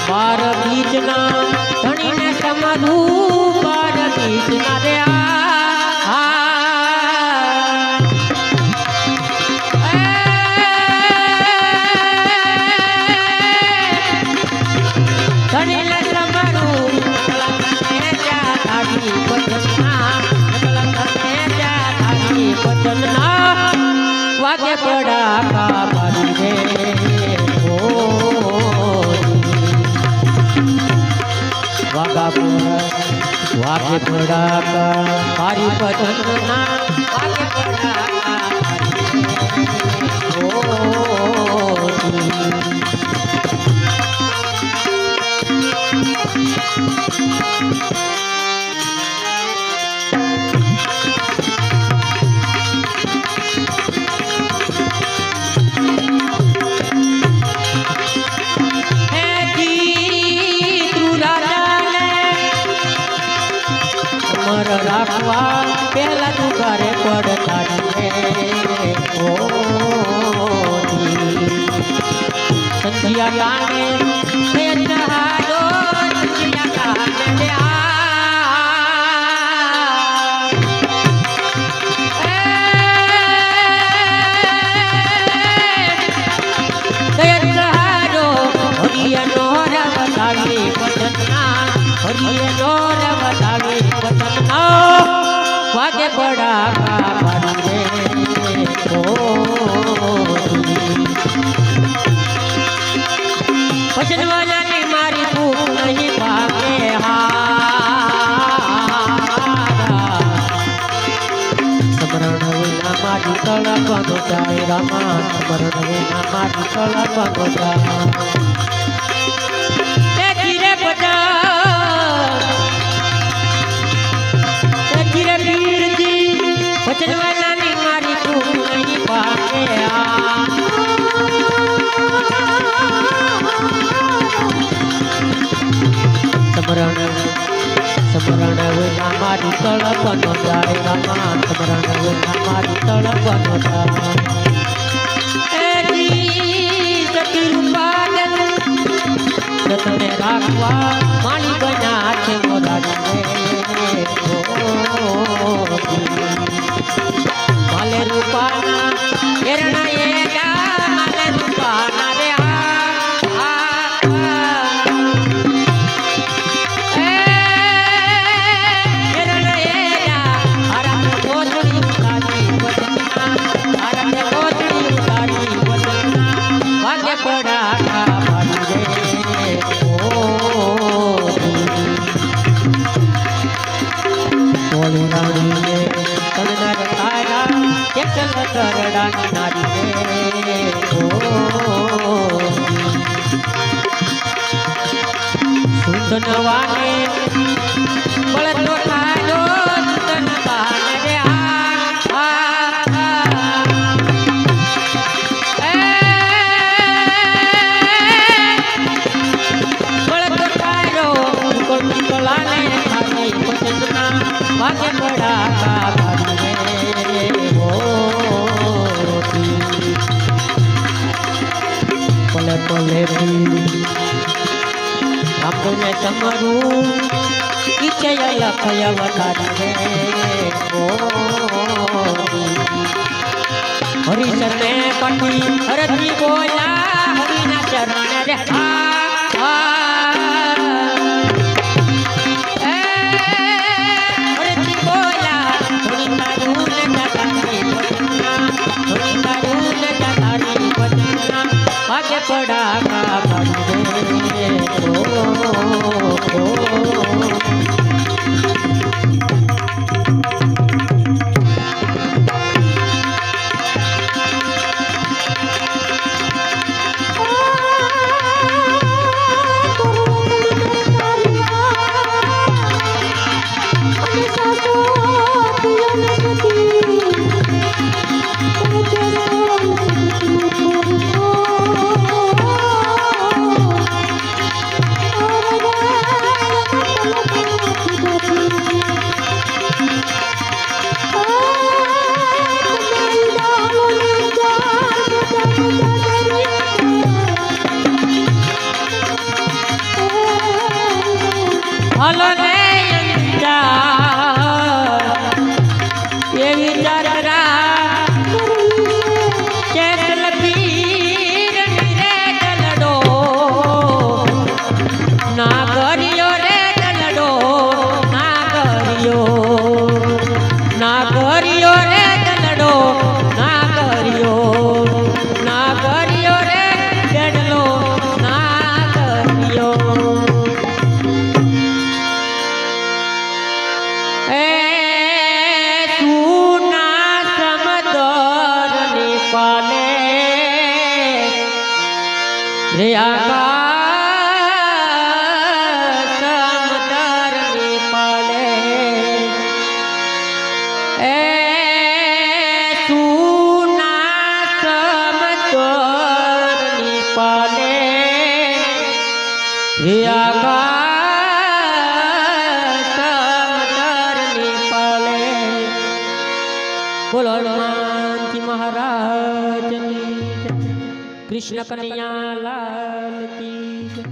બાર બીજના ધણીને સમધુ બાર બીજના રે ધણીને સમધુ વાગે પડા કા મારી રે વાગે પડા કા મારી પતંગના વાગે પડા કા રાખવા પહેલા તું ઘરે પડતા સંધ્યા वागे बड़ा भजन वाला ने मारी भूख नहीं भागे समरण विना मारी तड़प नो जाए रामा समरण विना मारी तड़प नो जाए भजन वाला ने मारी भूख नहीं भागे समरण विना मारी तड़प नो जाए रामा समरण विना मारी तड़प नो जाए जतने राखवा माली बना छे मोरा माले रूपाना एरणा एगा माले रूपाना रे एरणा एगा आराम कोचड़ी उतारी वदना आराम कोचड़ी उतारी वदना वागे पड़ा का मारी रे बोली रानी रे कलनर तारा चल करड़ा नारी रे सुंदनवाने बळतो खालो सुंदनवाने रे बळतो खालो कोणी कलाने खाली पचना वागे बड़ा का पले पले अपने समरू इच्छया लखया वतारी रे हरि शरणे पटी हरती बोला हरि ना चरण रे हरती बोला हरि ना रूल जतारी वदना हरि ना रूल जतारी वदना भाग्य पड़ा का હે આકાશ સમતરની પાલે બોલો હનુમાનજી મહારાજની જય. કૃષ્ણ કનૈયા લાલ કી જય.